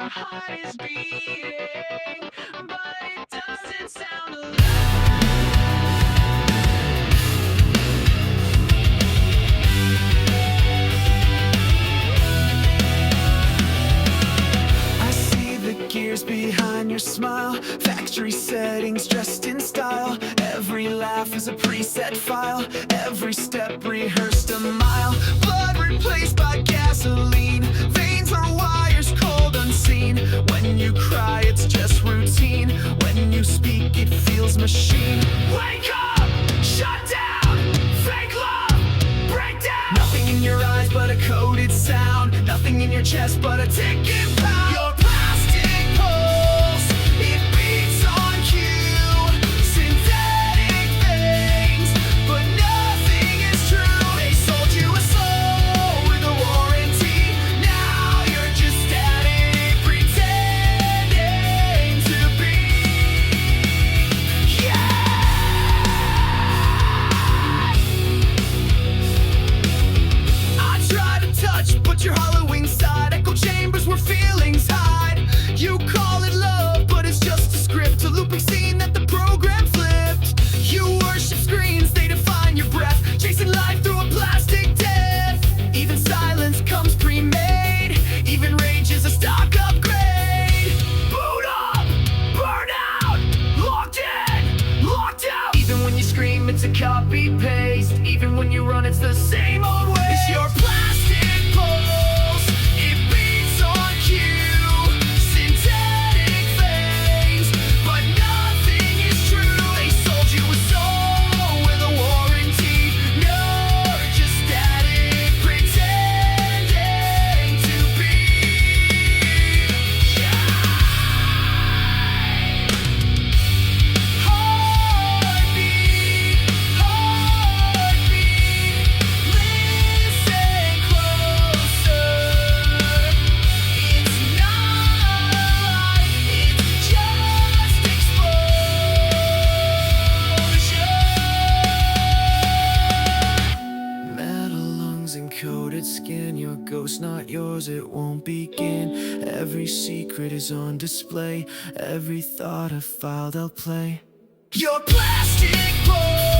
my heart is beating, but it doesn't sound alive. I see the gears behind your smile, factory settings dressed in style. Every laugh is a preset file, every step rehearsed a mile. Blood replaced by gasoline, veins are wires cold unseen. When you cry it's just routine, when you speak it feels machine. Wake up, shut down, fake love, break down. Nothing in your eyes but a coded sound, nothing in your chest but a ticking pound. Your plastic pulse, it beats on cue. Synthetic things, but nothing is true. They sold you a soul with a warranty. Now you're just static, pretending to be. I try to touch, but your hollow inside. Echo chambers where feelings hide. You call it love, but it's just a script, a looping scene that the program flipped. You worship screens, they define your breath, chasing life through a plastic death. Even silence comes pre-made, even rage is a stock upgrade. Boot up, burn out, locked in, locked out. Even when you scream, it's a copy-paste. Even when you run, it's the same old way. It's your plastic pulse, it beats on cue. Synthetic things, but nothing is true. They sold you a soul with a warranty. You're just static, pretending to be. Heartbeat, heartbeat, listen closer. It's not life, it's just exposure. Metal lungs and coated skin, your ghost not yours, it won't begin. Every secret is on display, every thought a file they'll play. Your plastic boy.